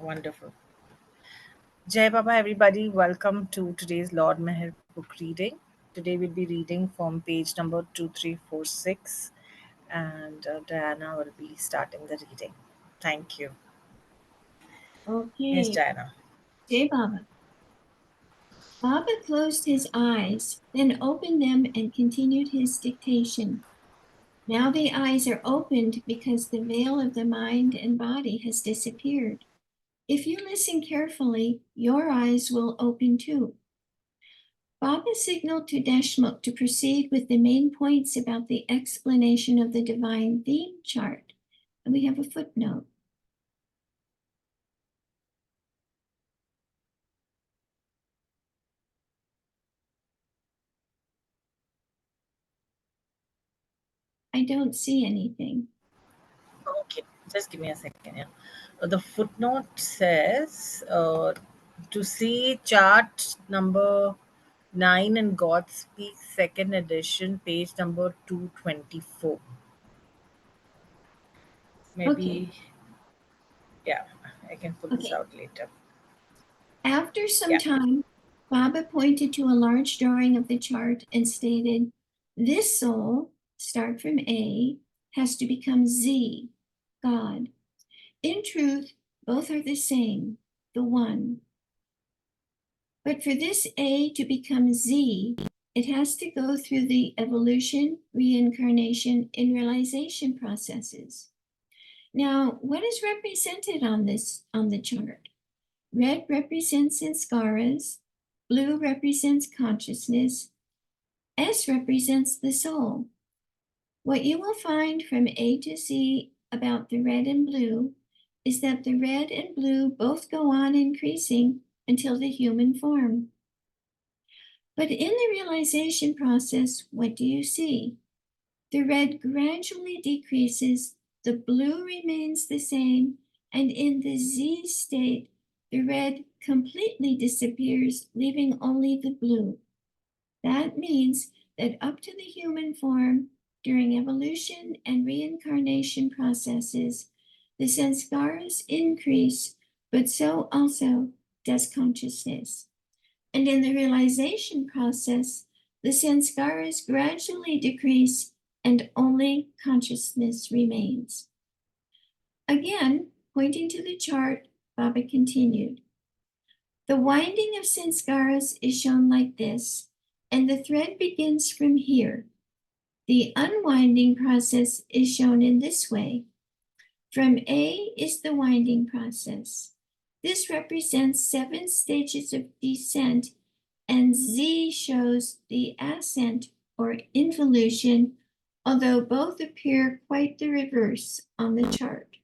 Wonderful. Jai Baba, everybody. Welcome to today's Lord Meher book reading. Today we'll be reading from page number 2346, and Diana will be starting the reading. Thank you. Yes, Okay, Diana. Jai Baba. Baba closed his eyes, then opened them and continued his dictation. Now the eyes are opened because the veil of the mind and body has disappeared. If you listen carefully, your eyes will open too. Baba signaled to Deshmukh to proceed with the main points about the explanation of the divine theme chart. And we have a footnote. I don't see anything. Okay, just give me a second. Yeah. The footnote says to see chart number 9 in Godspeak, second edition, page number 224. Maybe, yeah, I can pull this Okay. out later. After some Yeah. time, Baba pointed to a large drawing of the chart and stated, this soul, start from A, has to become Z, God. In truth, both are the same, the one. But for this A to become Z, it has to go through the evolution, reincarnation, and realization processes. Now, what is represented on the chart? Red represents sanskaras, blue represents consciousness, S represents the soul. What you will find from A to Z about the red and blue is that the red and blue both go on increasing until the human form. But in the realization process, what do you see? The red gradually decreases, the blue remains the same, and in the Z state, the red completely disappears, leaving only the blue. That means that up to the human form, during evolution and reincarnation processes, the sanskaras increase, but so also does consciousness. And in the realization process, the sanskaras gradually decrease and only consciousness remains. Again, pointing to the chart, Baba continued. The winding of sanskaras is shown like this, and the thread begins from here. The unwinding process is shown in this way. From A is the winding process. This represents 7 stages of descent, and Z shows the ascent or involution, although both appear quite the reverse on the chart.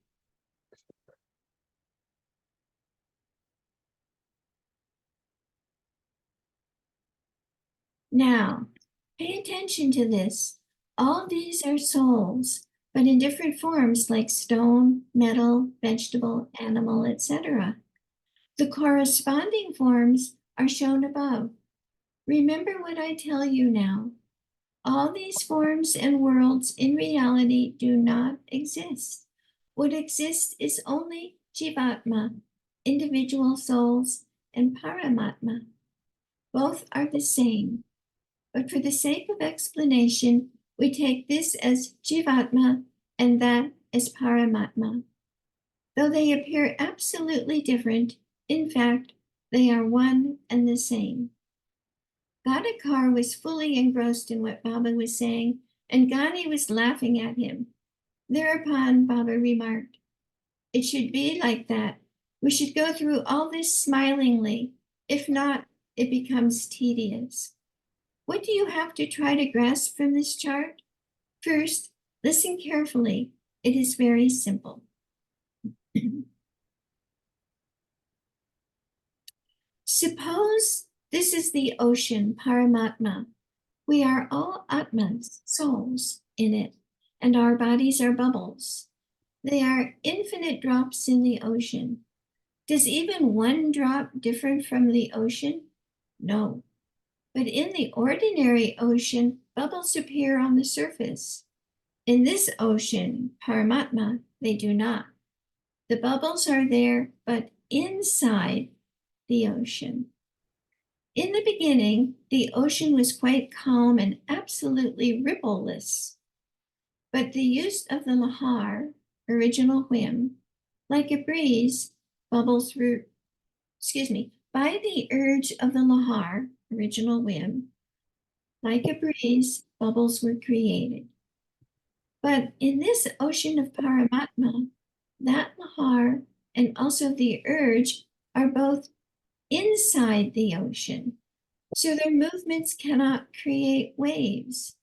Now, pay attention to this. All these are souls, but in different forms like stone, metal, vegetable, animal, etc. The corresponding forms are shown above. Remember what I tell you now. All these forms and worlds in reality do not exist. What exists is only Jivatma, individual souls, and Paramatma. Both are the same. But for the sake of explanation, we take this as Jivatma and that as Paramatma. Though they appear absolutely different, in fact, they are one and the same. Gadakar was fully engrossed in what Baba was saying, and Gani was laughing at him. Thereupon, Baba remarked, it should be like that. We should go through all this smilingly. If not, it becomes tedious. What do you have to try to grasp from this chart? First, listen carefully. It is very simple. Suppose this is the ocean, Paramatma. We are all Atmas, souls, in it, and our bodies are bubbles. They are infinite drops in the ocean. Does even one drop differ from the ocean? No. But in the ordinary ocean, bubbles appear on the surface. In this ocean, Paramatma, they do not. The bubbles are there, but inside the ocean. In the beginning, the ocean was quite calm and absolutely rippleless. But the use of the lahar, original whim, like a breeze, bubbles through, by the urge of the lahar, original whim, like a breeze, bubbles were created. But in this ocean of Paramatma, that lahar and also the urge are both inside the ocean, so their movements cannot create waves.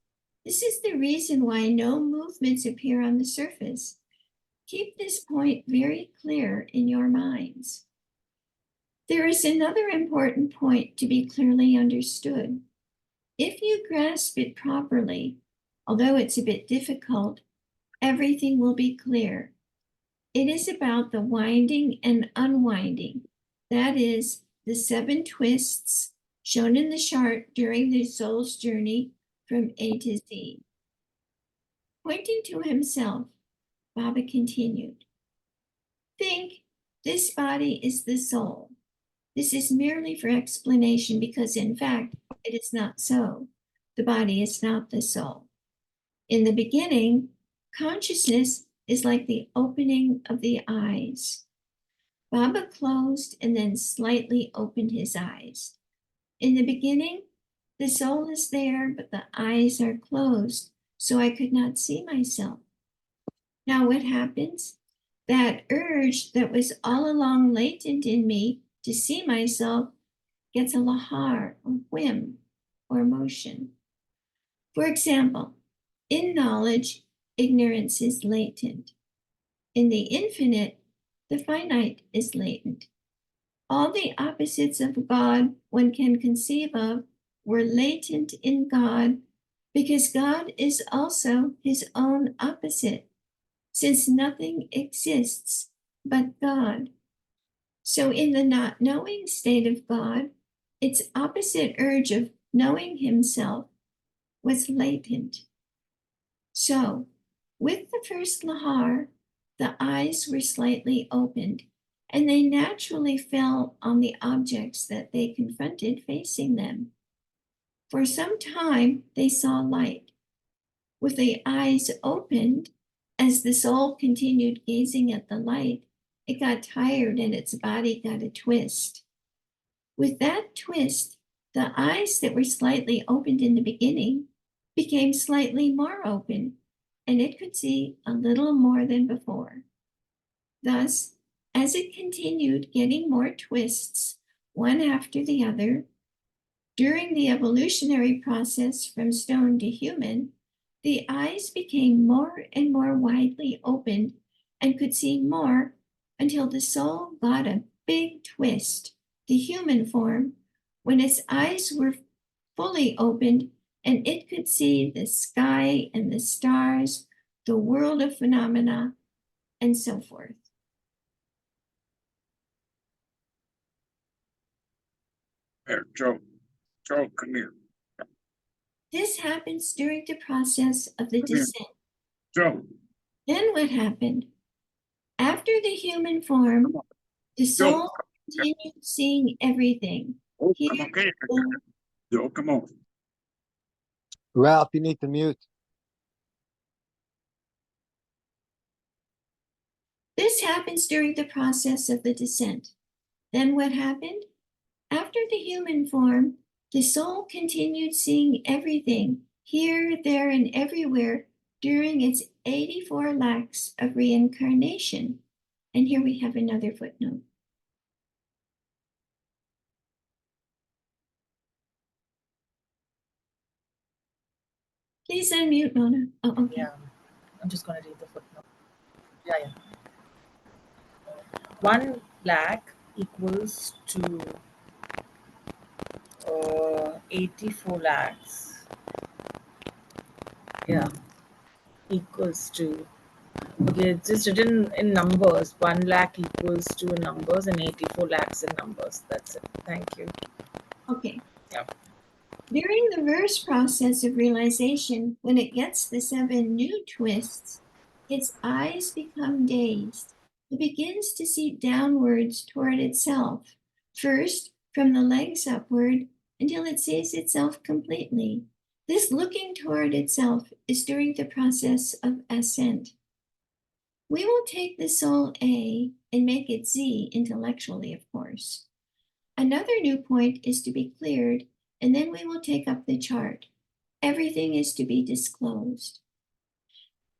This is the reason why no movements appear on the surface. Keep this point very clear in your minds. There is another important point to be clearly understood. If you grasp it properly, although it's a bit difficult, everything will be clear. It is about the winding and unwinding. That is, the 7 twists shown in the chart during the soul's journey from A to Z. Pointing to himself, Baba continued, think this body is the soul. This is merely for explanation because, in fact, it is not so. The body is not the soul. In the beginning, consciousness is like the opening of the eyes. Baba closed and then slightly opened his eyes. In the beginning, the soul is there, but the eyes are closed, so I could not see myself. Now what happens? That urge that was all along latent in me to see myself gets a lahar, or whim, or motion. For example, in knowledge, ignorance is latent. In the infinite, the finite is latent. All the opposites of God one can conceive of were latent in God because God is also his own opposite, since nothing exists but God. So in the not knowing state of God, its opposite urge of knowing himself was latent. So with the first lahar, the eyes were slightly opened, and they naturally fell on the objects that they confronted facing them. For some time, they saw light. With the eyes opened, as the soul continued gazing at the light, it got tired and its body got a twist. With that twist, the eyes that were slightly opened in the beginning became slightly more open, and it could see a little more than before. Thus, as it continued getting more twists, one after the other, during the evolutionary process from stone to human, the eyes became more and more widely opened and could see more until the soul got a big twist, the human form, when its eyes were fully opened and it could see the sky and the stars, the world of phenomena, and so forth. Here, Joe, come here. This happens during the process of the Come here. descent. Joe, Then what happened? After the human form, the soul continued seeing everything. oh, Here, come on, okay. there, Joe, come on. Ralph, you need to mute. This happens during the process of the descent. Then what happened? After the human form, the soul continued seeing everything, here, there, and everywhere during its 84 lakhs of reincarnation. And here we have another footnote. Please unmute, Mona. Oh, okay. Yeah, I'm just going to read the footnote. Yeah. 1 lakh equals to 84 lakhs. Yeah, equals to. Okay, it's just written in numbers. 1 lakh equals to numbers and 84 lakhs in numbers. That's it. Thank you. Okay. Yeah. During the verse process of realization, when it gets the 7 new twists, its eyes become dazed. it begins to seep downwards toward itself, first from the legs upward until it sees itself completely. This looking toward itself is during the process of ascent. We will take the soul A and make it Z intellectually, of course. Another new point is to be cleared, and then we will take up the chart. Everything is to be disclosed.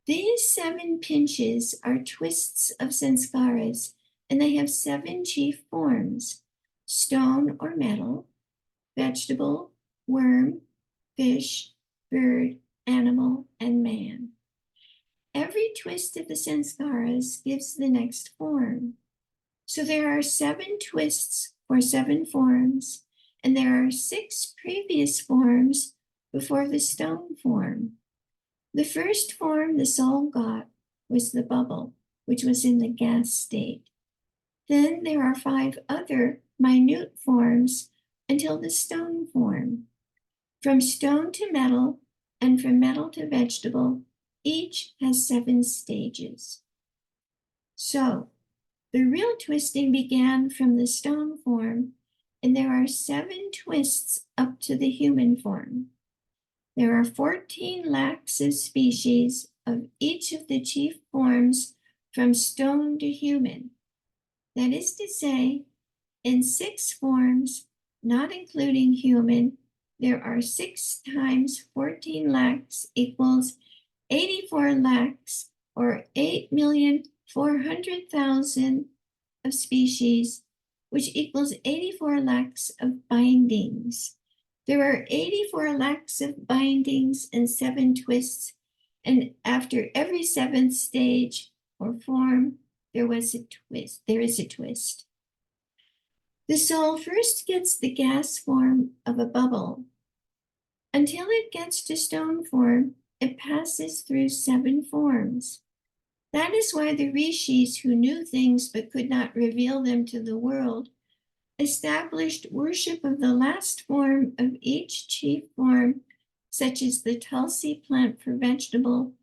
These 7 pinches are twists of sanskaras, and they have 7 chief forms: stone or metal, vegetable, worm, fish, bird, animal, and man. Every twist of the sanskaras gives the next form. So there are 7 twists for 7 forms, and there are 6 previous forms before the stone form. The first form the soul got was the bubble, which was in the gas state. Then there are 5 other minute forms until the stone form. From stone to metal and from metal to vegetable, each has 7 stages. So the real twisting began from the stone form, and there are 7 twists up to the human form. There are 14 lakhs of species of each of the chief forms from stone to human. That is to say, in 6 forms, not including human, there are 6 times 14 lakhs equals 84 lakhs, or 8,400,000 of species, which equals 84 lakhs of bindings. There are 84 lakhs of bindings and 7 twists, and after every 7th stage or form, there is a twist. The soul first gets the gas form of a bubble. Until it gets to stone form, it passes through 7 forms. That is why the rishis, who knew things but could not reveal them to the world, established worship of the last form of each chief form, such as the tulsi plant for vegetable,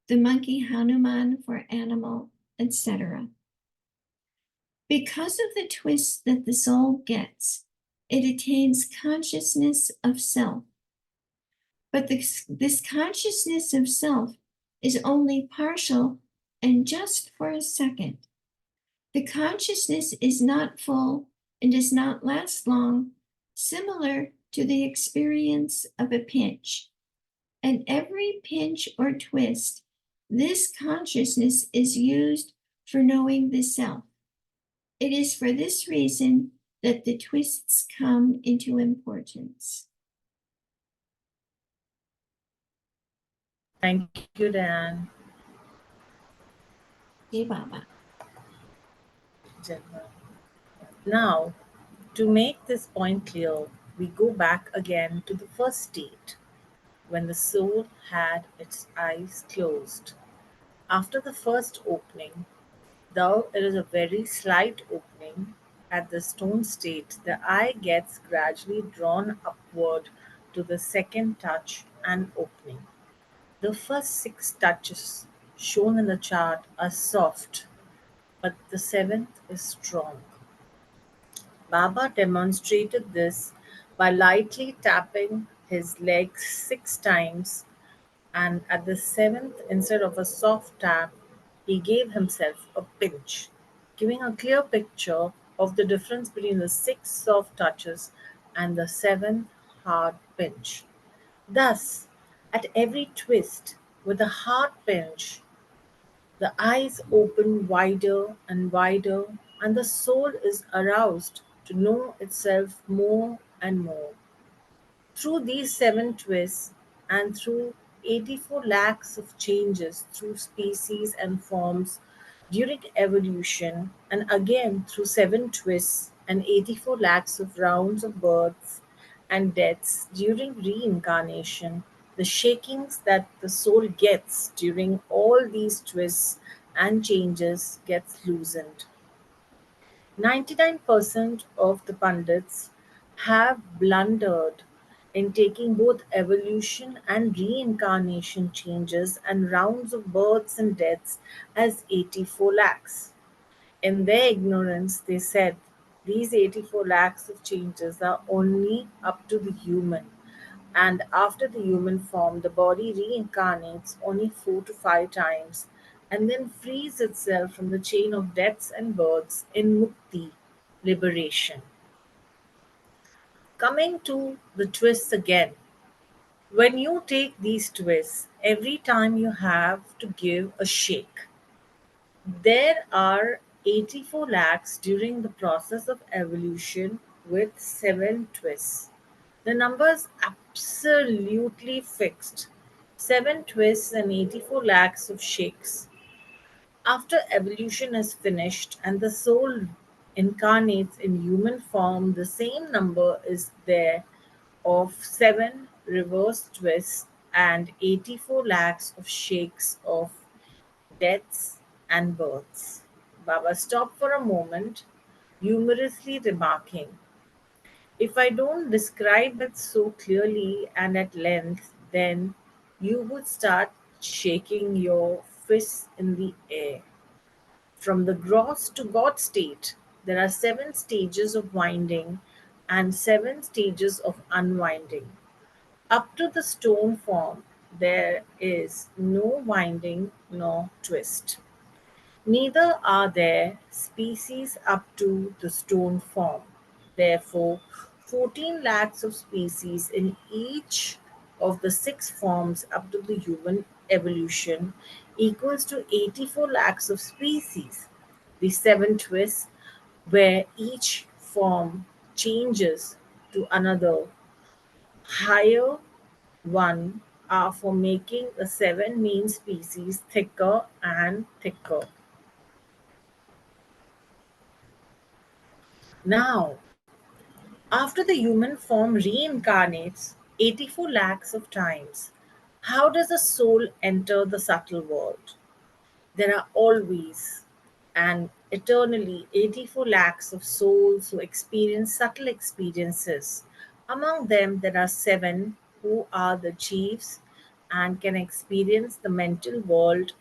the monkey Hanuman for animal, etc. Because of the twist that the soul gets, it attains consciousness of self. But this consciousness of self is only partial and just for a second. The consciousness is not full and does not last long, similar to the experience of a pinch. At every pinch or twist, this consciousness is used for knowing the self. It is for this reason that the twists come into importance. Thank you, Dan. Hey, Baba. Jenna. Now, to make this point clear, we go back again to the first state, when the soul had its eyes closed. After the first opening, though it is a very slight opening, at the stone state, the eye gets gradually drawn upward to the second touch and opening. The first 6 touches shown in the chart are soft, but the seventh is strong. Baba demonstrated this by lightly tapping his legs 6 times, and at the seventh, instead of a soft tap, he gave himself a pinch, giving a clear picture of the difference between the 6 soft touches and the seventh hard pinch. Thus, at every twist, with a hard pinch, the eyes open wider and wider, and the soul is aroused to know itself more and more. Through these 7 twists and through 84 lakhs of changes through species and forms during evolution, and again through 7 twists and 84 lakhs of rounds of births and deaths during reincarnation, the shakings that the soul gets during all these twists and changes gets loosened. 99% of the pundits have blundered in taking both evolution and reincarnation changes and rounds of births and deaths as 84 lakhs. In their ignorance, they said these 84 lakhs of changes are only up to the human, and after the human form, the body reincarnates only 4 to 5 times and then frees itself from the chain of deaths and births in mukti, liberation. Coming to the twists again. When you take these twists, every time you have to give a shake. There are 84 lakhs during the process of evolution with 7 twists. The number is absolutely fixed. 7 twists and 84 lakhs of shakes. After evolution is finished and the soul incarnates in human form, the same number is there of 7 reverse twists and 84 lakhs of shakes of deaths and births. Baba stopped for a moment, humorously remarking, if I don't describe it so clearly and at length, then you would start shaking your fists in the air. From the gross to God state, there are 7 stages of winding and 7 stages of unwinding. Up to the stone form, there is no winding nor twist. Neither are there species up to the stone form. Therefore, 14 lakhs of species in each of the 6 forms up to the human evolution equals to 84 lakhs of species. The 7 twists, where each form changes to another higher one, are for making the 7 main species thicker and thicker. Now, after the human form reincarnates 84 lakhs of times, how does a soul enter the subtle world? There are always and eternally 84 lakhs of souls who experience subtle experiences. Among them, there are 7 who are the chiefs and can experience the mental world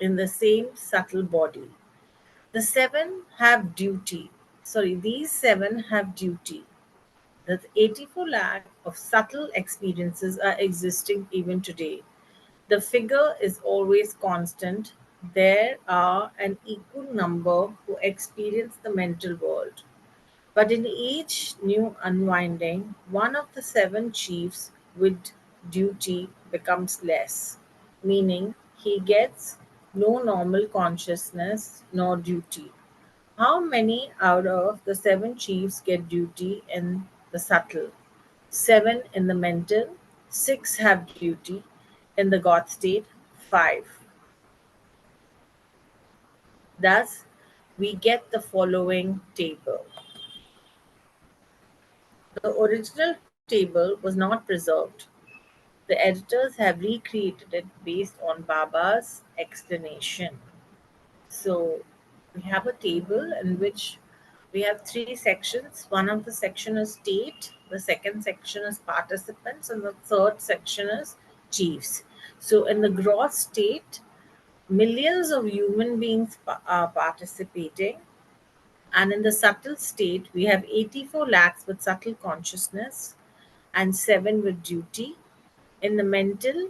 in the same subtle body. The 7 have duty. Sorry, these 7 have duty. The 84 lakh of subtle experiences are existing even today. The figure is always constant. There are an equal number who experience the mental world. But in each new unwinding, one of the 7 chiefs with duty becomes less, meaning he gets no normal consciousness nor duty. How many out of the 7 chiefs get duty in the subtle? 7 in the mental, 6 have duty in the God state, 5. Thus, we get the following table. The original table was not preserved. The editors have recreated it based on Baba's explanation. So we have a table in which we have 3 sections. One of the section is state, the second section is participants, and the third section is chiefs. So in the gross state, millions of human beings are participating, and in the subtle state, we have 84 lakhs with subtle consciousness and 7 with duty. In the mental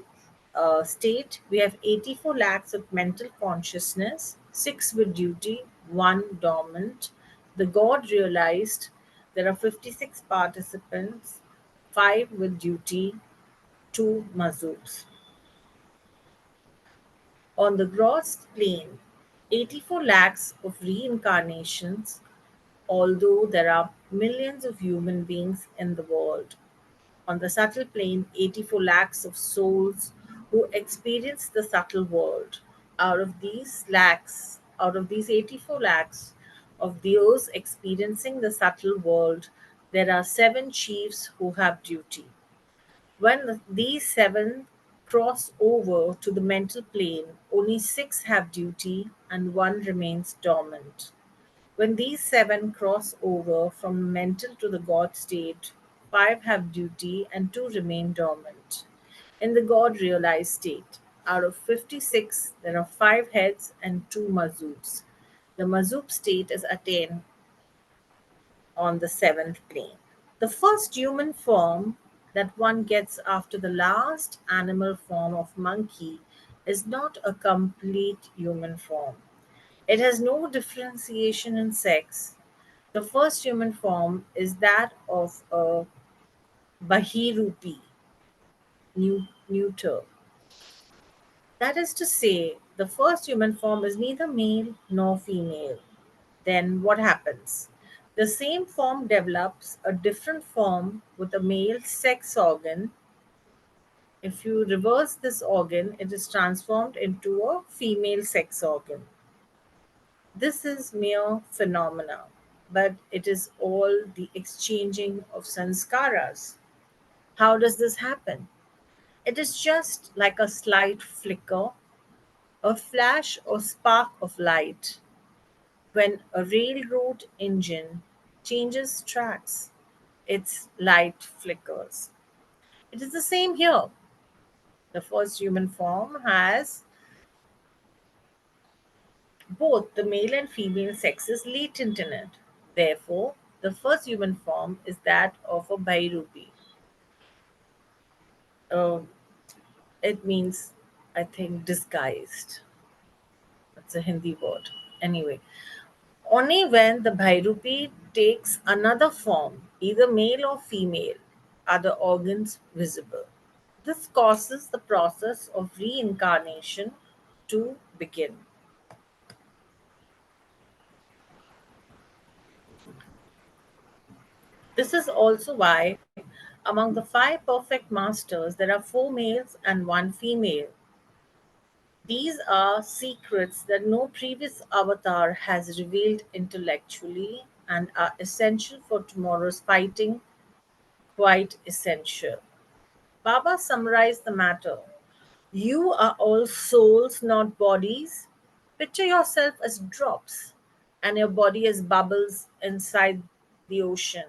state, we have 84 lakhs of mental consciousness, 6 with duty, 1 dormant. The God realized there are 56 participants, 5 with duty, 2 mazooks. On the gross plane, 84 lakhs of reincarnations, although there are millions of human beings in the world. On the subtle plane, 84 lakhs of souls who experience the subtle world. Out of these 84 lakhs of those experiencing the subtle world, there are 7 chiefs who have duty. When these 7 cross over to the mental plane, only 6 have duty and 1 remains dormant. When these 7 cross over from mental to the God state, 5 have duty and 2 remain dormant. In the God realized state, out of 56, there are 5 heads and 2 mazooks. The Mazub state is attained on the seventh plane. The first human form that one gets after the last animal form of monkey is not a complete human form. It has no differentiation in sex. The first human form is that of a Bahirupi, neuter. That is to say, the first human form is neither male nor female. Then what happens? The same form develops a different form with a male sex organ. If you reverse this organ, it is transformed into a female sex organ. This is mere phenomena, but it is all the exchanging of sanskaras. How does this happen? It is just like a slight flicker, a flash or spark of light when a railroad engine changes tracks. Its light flickers. It is the same here. The first human form has both the male and female sexes latent in it. Therefore, the first human form is that of a Bhairupi. Uh, it means, I think, disguised. That's a Hindi word. Anyway, only when the Bhairupi takes another form, either male or female, are the organs visible. This causes the process of reincarnation to begin. This is also why, among the five perfect masters, there are four males and one female. These are secrets that no previous avatar has revealed intellectually and are essential for tomorrow's fighting, quite essential. Baba summarized the matter. You are all souls, not bodies. Picture yourself as drops and your body as bubbles inside the ocean.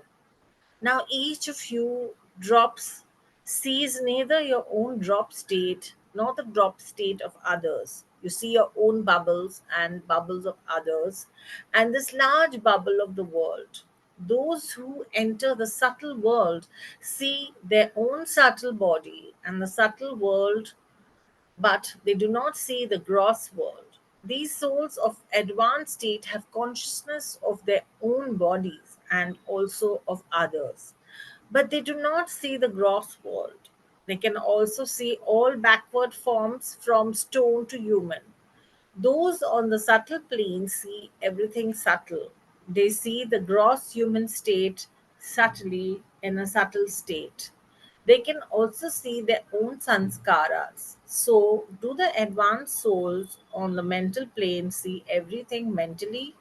Now, each of you drops sees neither your own drop state nor the drop state of others. You see your own bubbles and bubbles of others, and this large bubble of the world. Those who enter the subtle world see their own subtle body and the subtle world, but they do not see the gross world. These souls of advanced state have consciousness of their own bodies and also of others, but they do not see the gross world. They can also see all backward forms from stone to human. Those on the subtle plane see everything subtle. They see the gross human state subtly in a subtle state. They can also see their own sanskaras. So, do the advanced souls on the mental plane see everything mentally?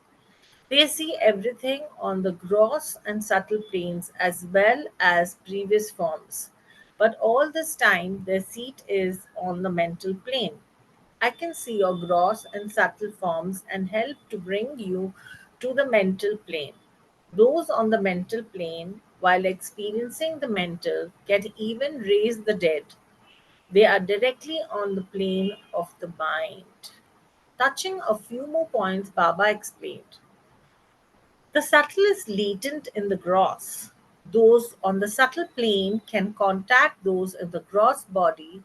They see everything on the gross and subtle planes as well as previous forms. But all this time, their seat is on the mental plane. I can see your gross and subtle forms and help to bring you to the mental plane. Those on the mental plane, while experiencing the mental, get even raise the dead. They are directly on the plane of the mind. Touching a few more points, Baba explained. The subtle is latent in the gross. Those on the subtle plane can contact those in the gross body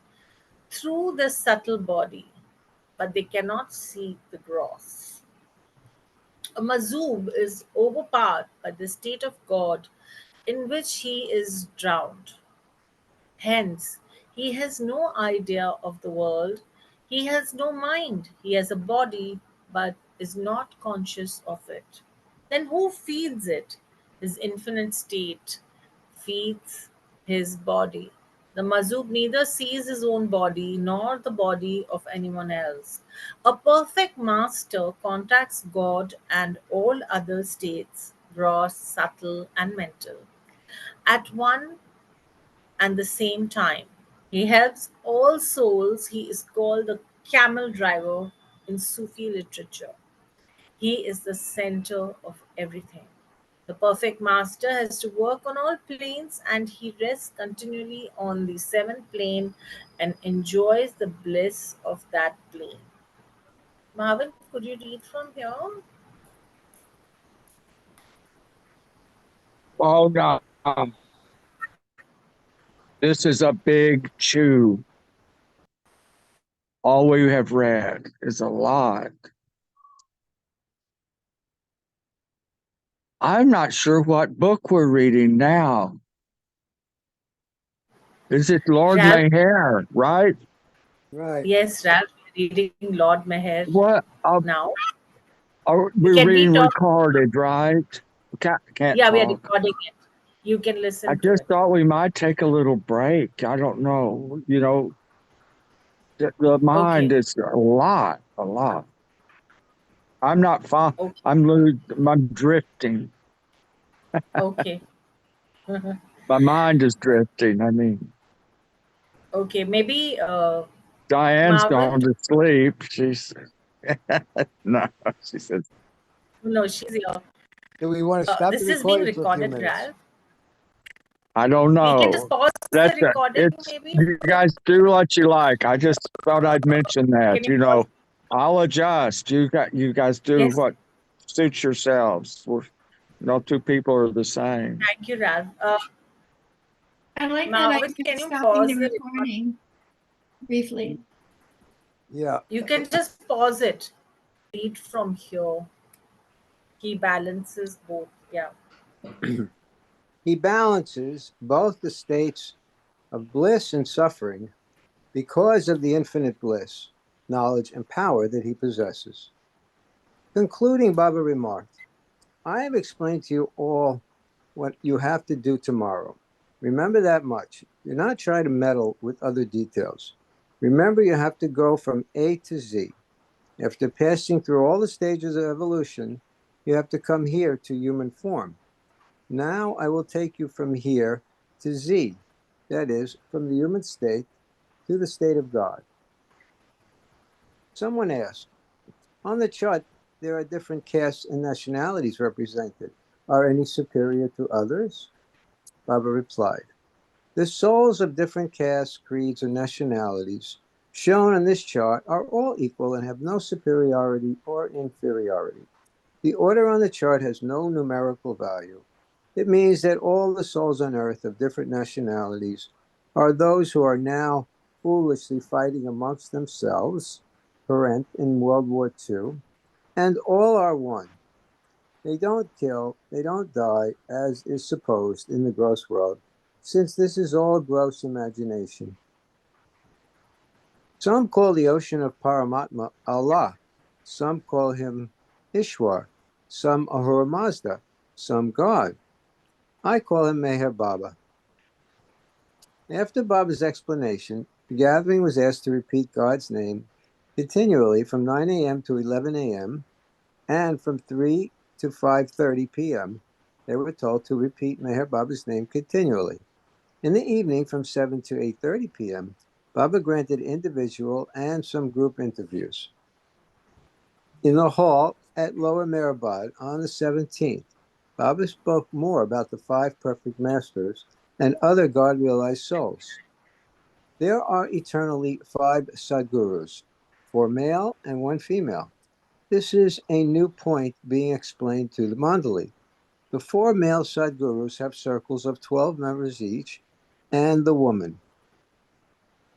through the subtle body, but they cannot see the gross. A mazub is overpowered by the state of God in which he is drowned. Hence, he has no idea of the world. He has no mind. He has a body, but is not conscious of it. Then who feeds it? His infinite state feeds his body. The Mazub neither sees his own body nor the body of anyone else. A perfect master contacts God and all other states, gross, subtle, and mental, at one and the same time. He helps all souls. He is called the camel driver in Sufi literature. He is the center of everything. The perfect master has to work on all planes and he rests continually on the seventh plane and enjoys the bliss of that plane. Marvin, could you read from here? Oh no. This is a big chew. All we have read is a lot. I'm not sure what book we're reading now. Is it Lord Ralph, Meher, right? Right. yes, Ralph, reading Lord Meher What? now. We're Can we being talk? recorded, right? Can't Yeah, we are talk. recording it. You can I listen to just it. thought we might take a little break. I don't know. You know, the mind Okay. is a lot, a lot. I'm not fine. Okay. I'm drifting. Okay. Mhm. My mind is drifting. I mean, Okay. Maybe Diane's Marvin. gone to sleep. She's no, she says, No, she's here. Do we want to stop the This is being recording for a few recorded, minutes? Ralph. I don't We can just know. pause the That's recording, it's maybe. you guys do what you like. I just thought I'd mention Can that. you You pause? know, I'll adjust. You guys do Yes. what suits yourselves. No two people are the same. Thank you, Ralph. I like that Marvin, idea can of you stopping the pause the record? recording briefly. Yeah. You can just pause it. Read from here. He balances both. Yeah. He balances both the states of bliss and suffering because of the infinite bliss, knowledge, and power that he possesses. Concluding, Baba remarked, I have explained to you all what you have to do tomorrow. Remember that much. Do not try to meddle with other details. Remember, you have to go from A to Z. After passing through all the stages of evolution, you have to come here to human form. Now I will take you from here to Z, that is, from the human state to the state of God. Someone asked, on the chart, there are different castes and nationalities represented. Are any superior to others? Baba replied, the souls of different castes, creeds, or nationalities shown on this chart are all equal and have no superiority or inferiority. The order on the chart has no numerical value. It means that all the souls on earth of different nationalities are those who are now foolishly fighting amongst themselves, current in World War II, and all are one. They don't kill, they don't die, as is supposed in the gross world, since this is all gross imagination. Some call the ocean of Paramatma Allah, some call him Ishwar, some Ahura Mazda, some God. I call him Meher Baba. After Baba's explanation, the gathering was asked to repeat God's name continually from 9 a.m. to 11 a.m. and from 3 to 5:30 p.m. They were told to repeat Meher Baba's name continually. In the evening from 7 to 8:30 p.m., Baba granted individual and some group interviews. In the hall at Lower Mehrabad on the 17th, Baba spoke more about the five perfect masters and other God-realized souls. There are eternally five Sadgurus, four male and one female. This is a new point being explained to the Mandali. The four male Sadgurus have circles of 12 members each, and the woman.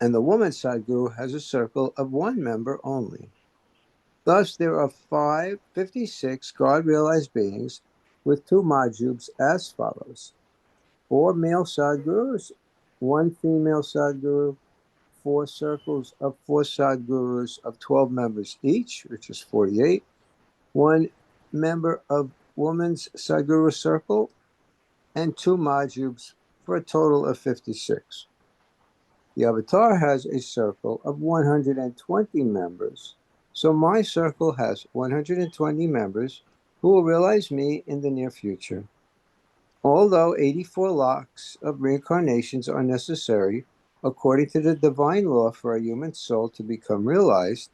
And the woman Sadguru has a circle of one member only. Thus, there are 56 God-realized beings with two Majubs as follows. Four male Sadgurus, one female Sadguru, four circles of four Sadgurus of 12 members each, which is 48, one member of woman's Sadguru circle, and two Majubs for a total of 56. The avatar has a circle of 120 members. So my circle has 120 members who will realize me in the near future. Although 84 lakhs of reincarnations are necessary, according to the divine law for a human soul to become realized,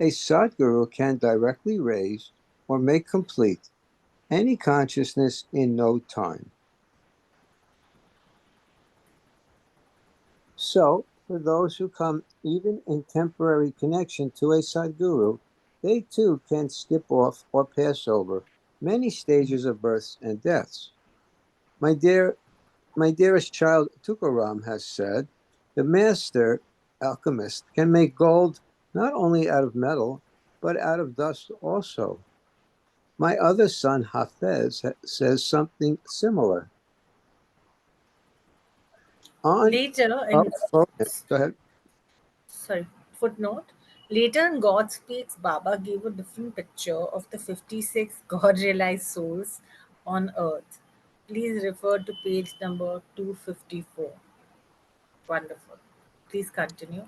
a Sadguru can directly raise or make complete any consciousness in no time. So, for those who come even in temporary connection to a Sadguru, they too can skip off or pass over many stages of births and deaths. My dearest child Tukaram has said, the master alchemist can make gold not only out of metal, but out of dust also. My other son Hafez says something similar. On Later oh, in oh, go ahead. sorry, footnote. Later in God Speaks, Baba gave a different picture of the 56 God realized souls on earth. Please refer to page number 254. Wonderful. Please continue.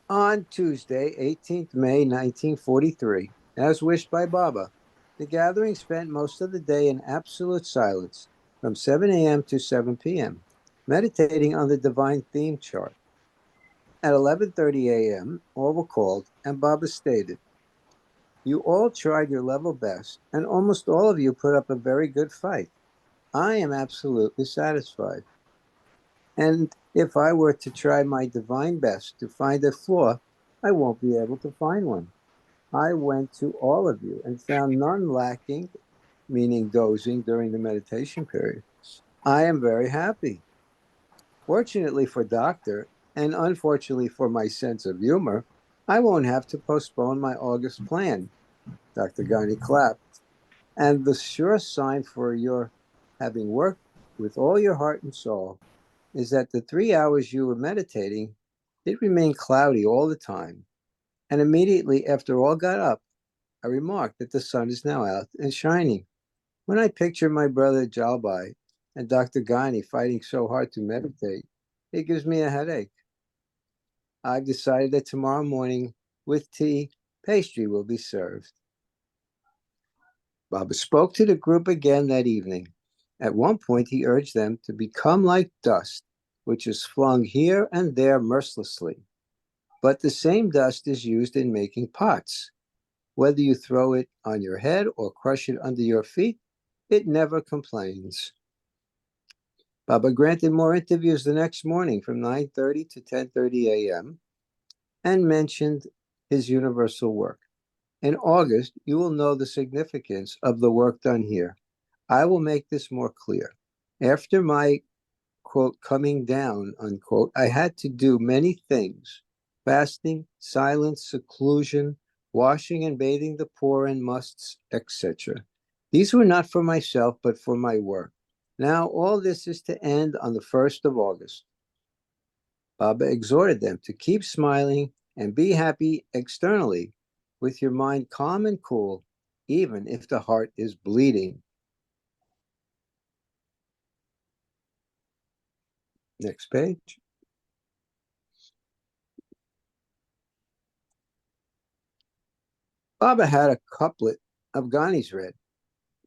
On Tuesday, 18th May 1943, as wished by Baba, the gathering spent most of the day in absolute silence from 7 a.m. to 7 p.m., meditating on the divine theme chart. At 11:30 a.m., all were called, and Baba stated, "You all tried your level best, and almost all of you put up a very good fight. I am absolutely satisfied. And if I were to try my divine best to find a flaw, I won't be able to find one. I went to all of you and found none lacking," meaning dozing during the meditation period. "I am very happy. Fortunately for Doctor, and unfortunately for my sense of humor, I won't have to postpone my August plan." Dr. Ghani clapped. "And the sure sign for your having worked with all your heart and soul is that the 3 hours you were meditating did remain cloudy all the time. And immediately after all got up, I remarked that the sun is now out and shining. When I picture my brother Jalbai and Dr. Ghani fighting so hard to meditate, it gives me a headache. I've decided that tomorrow morning, with tea, pastry will be served." Baba spoke to the group again that evening. At one point, he urged them to become like dust, which is flung here and there mercilessly. But the same dust is used in making pots. Whether you throw it on your head or crush it under your feet, it never complains. Baba granted more interviews the next morning from 9:30 to 10:30 a.m. and mentioned his universal work. In August, you will know the significance of the work done here. I will make this more clear. After my, quote, coming down, unquote, I had to do many things: fasting, silence, seclusion, washing and bathing the poor and musts, etc. These were not for myself, but for my work. Now all this is to end on the 1st of August. Baba exhorted them to keep smiling and be happy externally, with your mind calm and cool, even if the heart is bleeding. Next page. Baba had a couplet of Ghani's read,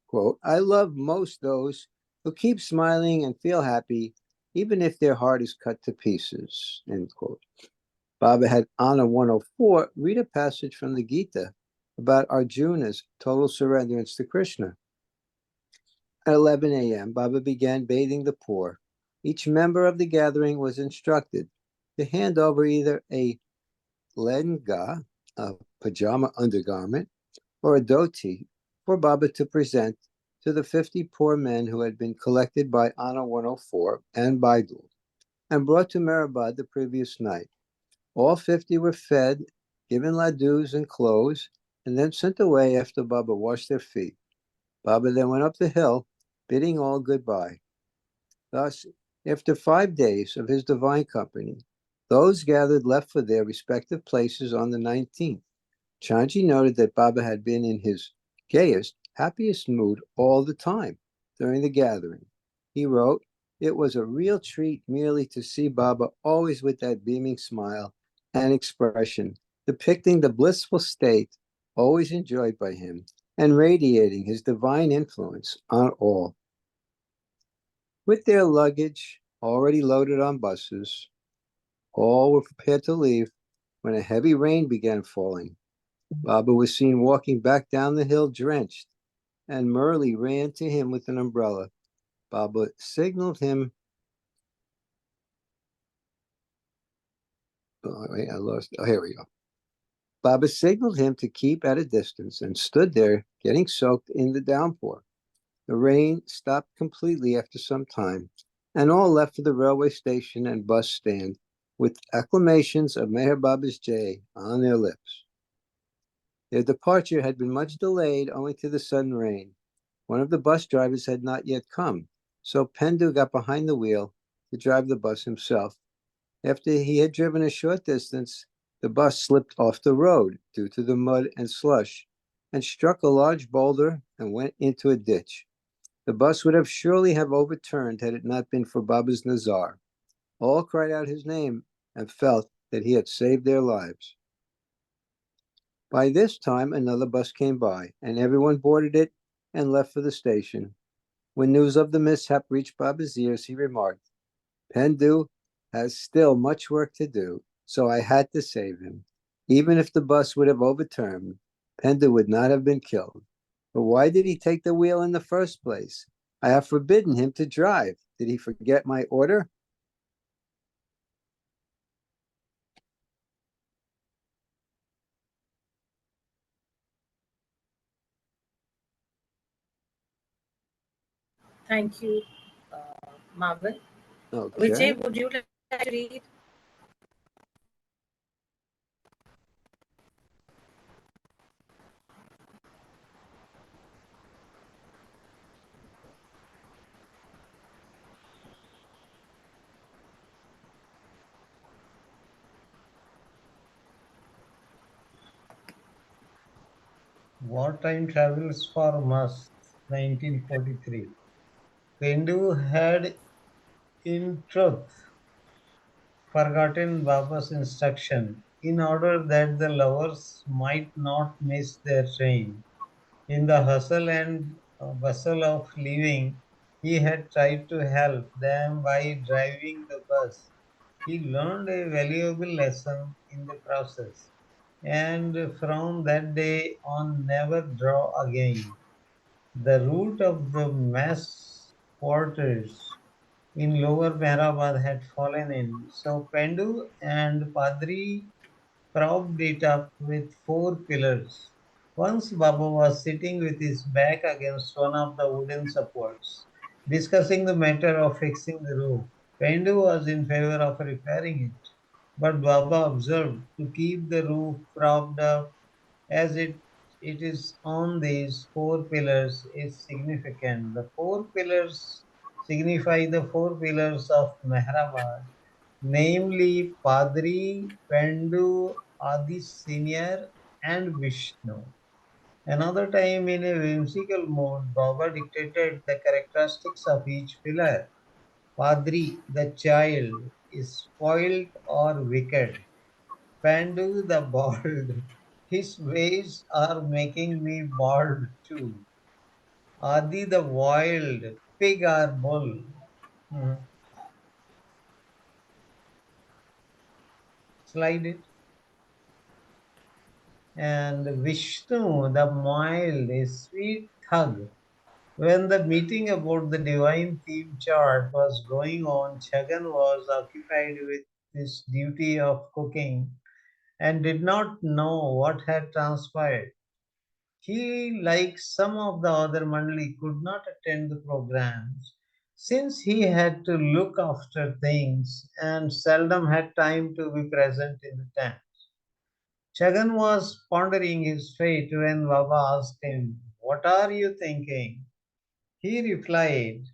quote, "I love most those who keep smiling and feel happy, even if their heart is cut to pieces," end quote. Baba had Anna 104 read a passage from the Gita about Arjuna's total surrenderance to Krishna. At 11 a.m., Baba began bathing the poor. Each member of the gathering was instructed to hand over either a lenga, a pajama undergarment, or a dhoti for Baba to present to the 50 poor men who had been collected by Anna 104 and Baidul and brought to Mehrabad the previous night. All 50 were fed, given laddus and clothes, and then sent away after Baba washed their feet. Baba then went up the hill, bidding all goodbye. Thus, after 5 days of his divine company, those gathered left for their respective places on the 19th. Chanji noted that Baba had been in his gayest, happiest mood all the time during the gathering. He wrote, "It was a real treat merely to see Baba always with that beaming smile and expression, depicting the blissful state always enjoyed by him and radiating his divine influence on all." With their luggage already loaded on buses, all were prepared to leave when a heavy rain began falling. Baba was seen walking back down the hill drenched, and Murli ran to him with an umbrella. Baba signaled him. Oh, wait, I lost. Oh, here we go. Baba signaled him to keep at a distance and stood there getting soaked in the downpour. The rain stopped completely after some time, and all left for the railway station and bus stand with acclamations of Meher Baba's Jai on their lips. Their departure had been much delayed owing to the sudden rain. One of the bus drivers had not yet come, so Pendu got behind the wheel to drive the bus himself. After he had driven a short distance, the bus slipped off the road due to the mud and slush and struck a large boulder and went into a ditch. The bus would have surely have overturned had it not been for Baba's Nazar. All cried out his name and felt that he had saved their lives. By this time, another bus came by, and everyone boarded it and left for the station. When news of the mishap reached Baba's ears, he remarked, Pendu has still much work to do, so I had to save him. Even if the bus would have overturned, Pendu would not have been killed. But why did he take the wheel in the first place? I have forbidden him to drive. Did he forget my order? Thank you, Marvin. Okay. Vijay, would you like to read? Wartime Travels for Must, 1943. Pendu had, in truth, forgotten Baba's instruction in order that the lovers might not miss their train. In the hustle and bustle of leaving, he had tried to help them by driving the bus. He learned a valuable lesson in the process, and from that day on never draw again. The route of the mess quarters in Lower Mehrabad had fallen in, so Pendu and Padri propped it up with four pillars. Once Baba was sitting with his back against one of the wooden supports, discussing the matter of fixing the roof. Pendu was in favor of repairing it, but Baba observed to keep the roof propped up as it is on these four pillars is significant. The four pillars signify the four pillars of Mehrabad, namely Padri, Pendu, Adi Senior, and Vishnu. Another time, in a whimsical mood, Baba dictated the characteristics of each pillar. Padri, the child, is spoilt or wicked. Pandu the bald. His ways are making me bald too. Adi the wild, pig or bull. Mhm. Slide it. And Vishnu the mild, a sweet thug. When the meeting about the divine theme chart was going on, Chagan was occupied with his duty of cooking and did not know what had transpired. He, like some of the other Mandali, could not attend the programs since he had to look after things and seldom had time to be present in the tent. Chagan was pondering his fate when Baba asked him, What are you thinking? He replied,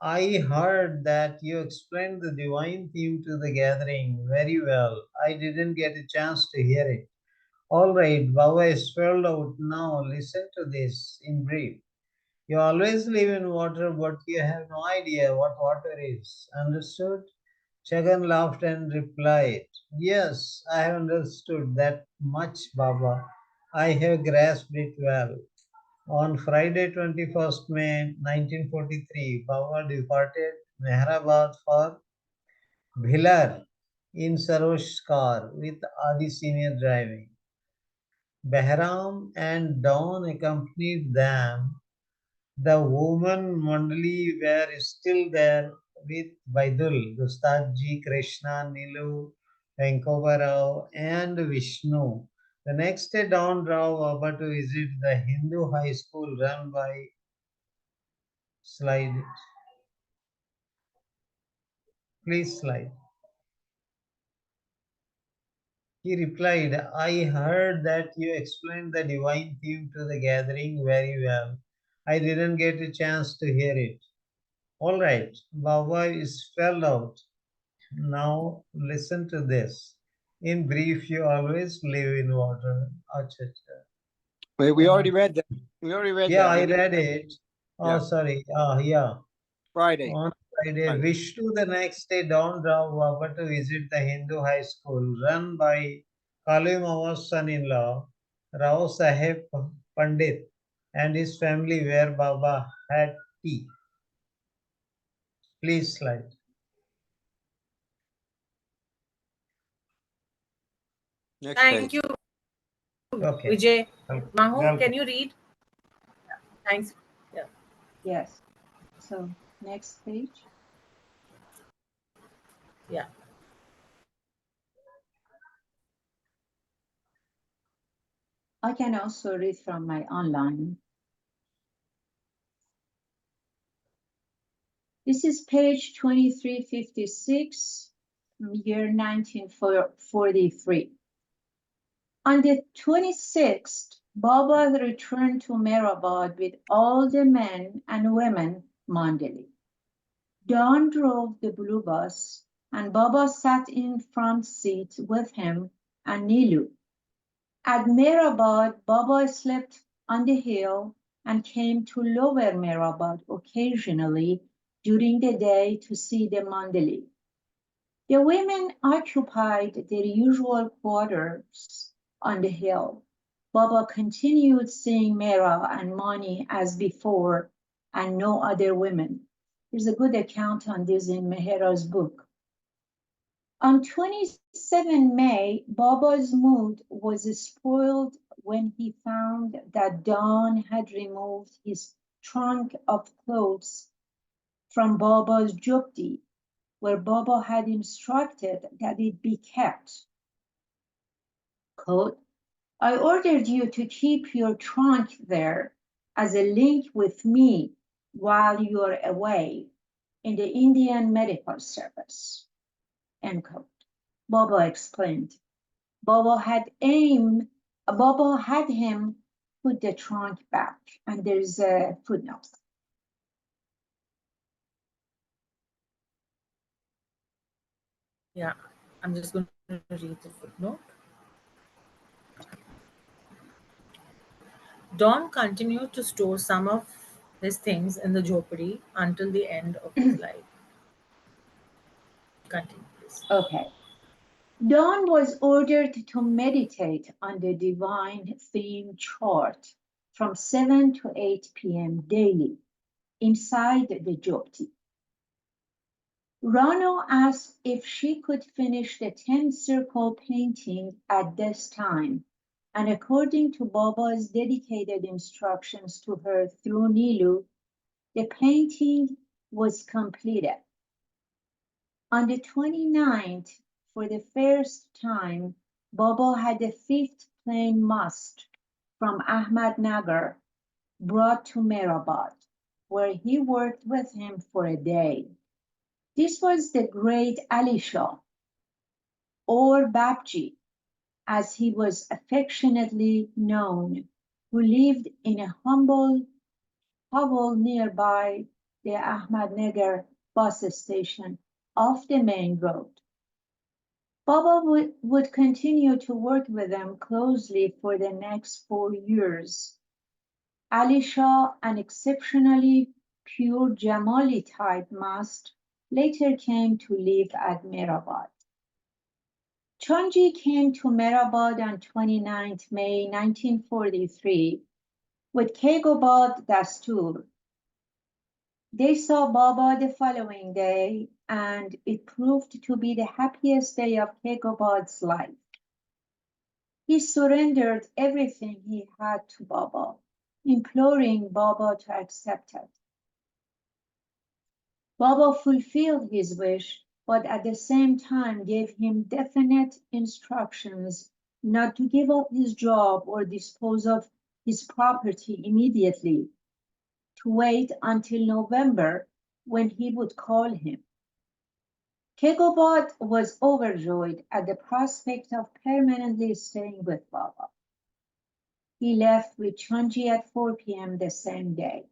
I heard that you explained the divine theme to the gathering very well. I didn't get a chance to hear it. All right, Baba is spelled out now. Listen to this in brief. You always live in water, but you have no idea what water is. Understood? Chagan laughed and replied, Yes, I have understood that much, Baba. I have grasped it well. On Friday, 21st May 1943, Baba departed Mehrabad for Bhilar in Sarosh's car with Adi Senior driving. Behram and Dawn accompanied them. The women Mandali were still there with Vaidul, Gustadji, Krishna, Nilu, Venkobarao, and Vishnu. The next day, Dawn drove over to visit the Hindu high school run by Slide it. Please slide. He replied, I heard that you explained the divine theme to the gathering very well. I didn't get a chance to hear it. All right, Baba is spelled out. Now listen to this. In brief, you always live in water. Acha, acha. Wait, we already read that. We already read Yeah, that. I We did read it. Oh, yeah. sorry. Yeah. Friday. On Friday, Right. Vishnu the next day dawned Baba to visit the Hindu high school run by Kalu Mama's son-in-law, Rao Saheb Pandit, and his family where Baba had tea. Please slide. Next Thank page. you, Okay. Vijay. Mahu, Welcome. can you read? Thanks. Yeah. Yes. So next page. Yeah. I can also read from my online. This is page 2356 from year 1943. On the 26th, Baba returned to Mehrabad with all the men and women Mandali. Dawn drove the blue bus, and Baba sat in front seat with him and Nilu. At Mehrabad, Baba slept on the hill and came to Lower Mehrabad occasionally during the day to see the Mandali. The women occupied their usual quarters on the hill. Baba continued seeing Mera and Mani as before, and no other women. There's a good account on this in Meher's book. On 27 May, Baba's mood was spoiled when he found that Dawn had removed his trunk of clothes from Baba's jupti, where Baba had instructed that it be kept. Quote, I ordered you to keep your trunk there as a link with me while you are away in the Indian Medical Service. End quote. Baba explained. Baba had him put the trunk back, and there's a footnote. Yeah. I'm just going to read the footnote. Don continued to store some of his things in the jhopadi until the end of his life. Continue, please. Okay. Dawn was ordered to meditate on the divine theme chart from 7 to 8 p.m. daily inside the jyoti. Rano asked if she could finish the 10-circle painting at this time, and according to Baba's dedicated instructions to her through Nilu, the painting was completed. On the 29th, for the first time, Baba had the 5th plain must from Ahmadnagar brought to Mehrabad, where he worked with him for a day. This was the great Ali Shah, or Babji, as he was affectionately known, who lived in a humble hovel nearby the Ahmadnagar bus station off the main road. Baba would continue to work with them closely for the next 4 years. Ali Shah, an exceptionally pure Jamali type must, later came to live at Mehrabad. Chanji came to Mehrabad on 29 May 1943 with Kegobad Dastur. They saw Baba the following day, and it proved to be the happiest day of Kegobad's life. He surrendered everything he had to Baba, imploring Baba to accept it. Baba fulfilled his wish, but at the same time gave him definite instructions not to give up his job or dispose of his property immediately. to wait until November when he would call him. Kegobad was overjoyed at the prospect of permanently staying with Baba. He left with Chanji at 4 p.m. the same day.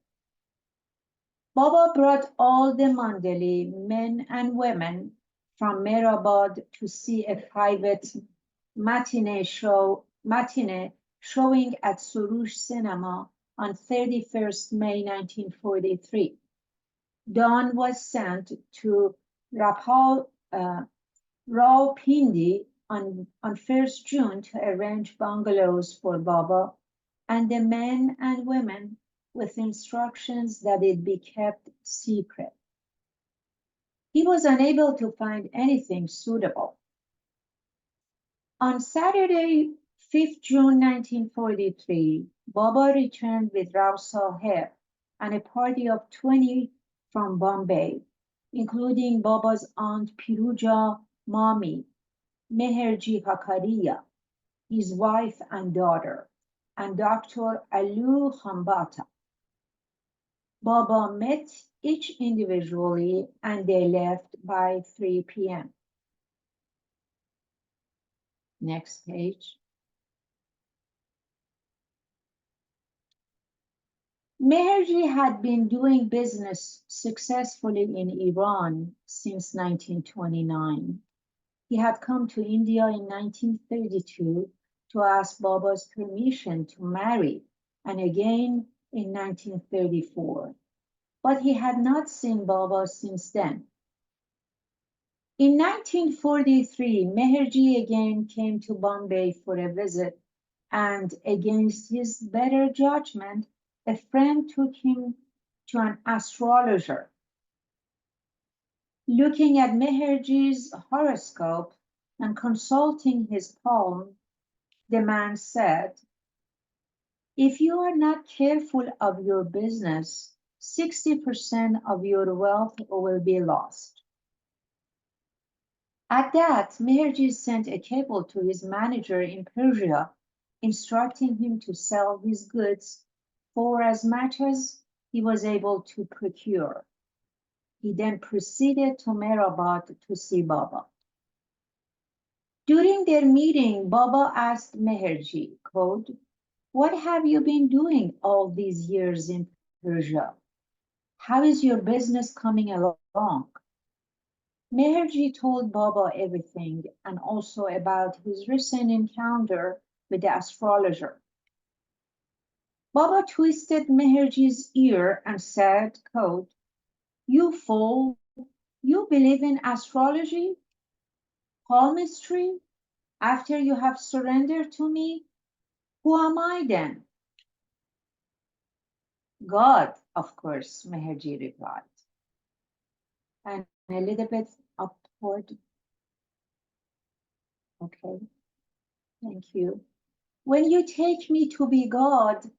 Baba brought all the Mandali, men and women, from Meherabad to see a private matinee showing at Surush Cinema on 31st May 1943. Dawn was sent to Rawalpindi on 1st June to arrange bungalows for Baba and the men and women with instructions that it be kept secret. He was unable to find anything suitable. On Saturday, 5th June 1943, Baba returned with Rao Saheb and a party of 20 from Bombay, including Baba's aunt Hinduja Mami, Meherji Hakaria, his wife and daughter, and Dr. Alu Hambata. Baba met each individually and they left by 3 p.m. Next page. Meherji had been doing business successfully in Iran since 1929. He had come to India in 1932 to ask Baba's permission to marry, and again in 1934. But he had not seen Baba since then. In 1943, Meherji again came to Bombay for a visit, and against his better judgment, a friend took him to an astrologer. Looking at Meherji's horoscope and consulting his palm, the man said, "If you are not careful of your business, 60% of your wealth will be lost." At that, Meherji sent a cable to his manager in Persia, instructing him to sell his goods for as much as he was able to procure. He then proceeded to Meherabad to see Baba. During their meeting, Baba asked Meherji, quote, "What have you been doing all these years in Persia? How is your business coming along?" Meherji told Baba everything and also about his recent encounter with the astrologer. Baba twisted Meherji's ear and said, quote, "You fool, you believe in astrology, palmistry, after you have surrendered to me? Who am I then?" "God, of course," Meherji replied. And a little bit upward. Okay, thank you. "When you take me to be God,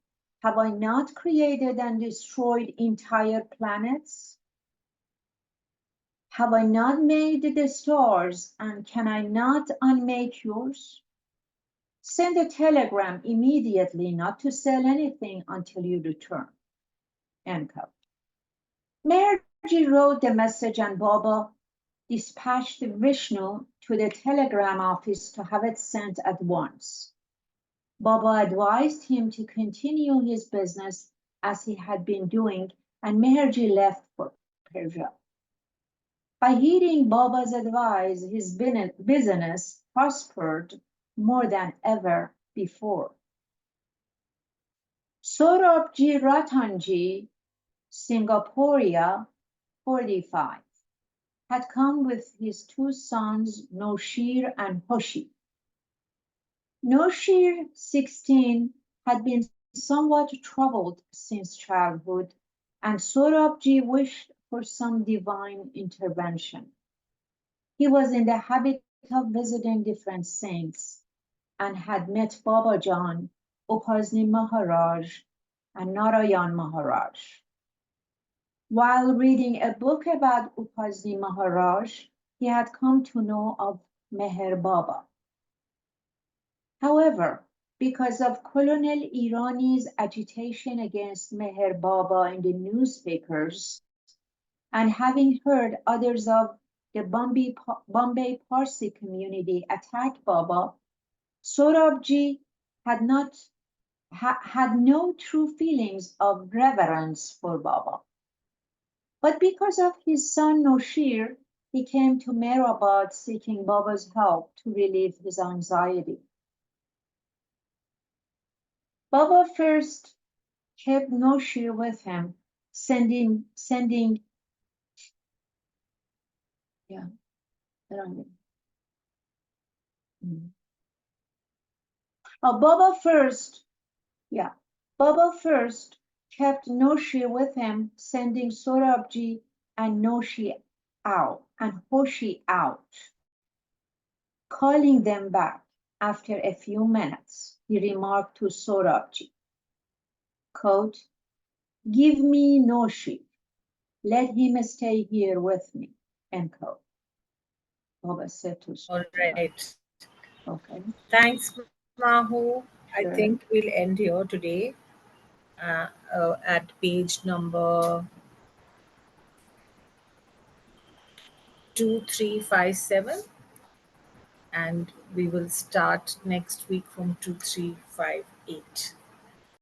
have I not created and destroyed entire planets? Have I not made the stars, and can I not unmake yours? Send a telegram immediately not to sell anything until you return." End quote. Meherji wrote the message and Baba dispatched Vishnu to the telegram office to have it sent at once. Baba advised him to continue his business as he had been doing, and Meherji left for Persia. By heeding Baba's advice, his business prospered more than ever before. Sorabji Ratanji, Singaporia, 45, had come with his two sons, Noshir and Hoshi. Noshir, 16, had been somewhat troubled since childhood, and Sorabji wished for some divine intervention. He was in the habit of visiting different saints and had met Babajan, Upasni Maharaj, and Narayan Maharaj. While reading a book about Upasni Maharaj, he had come to know of Meher Baba. However, because of Colonel Irani's agitation against Meher Baba in the newspapers, and having heard others of the Bombay Parsi community attack Baba, Sorabji had no true feelings of reverence for Baba. But because of his son Noshir, he came to Meherabad seeking Baba's help to relieve his anxiety. Baba first kept Noshir with him, sending yeah, I don't know. Baba first kept Noshi with him, sending Sorabji and Hoshi out, calling them back after a few minutes. He remarked to Sorabji, quote, "Give me Noshi, let him stay here with me," end quote. Baba said to All Sorabji. right. Okay. Thanks, Mahu. I Sure. think we'll end here today at page number 2357, and we will start next week from 2358.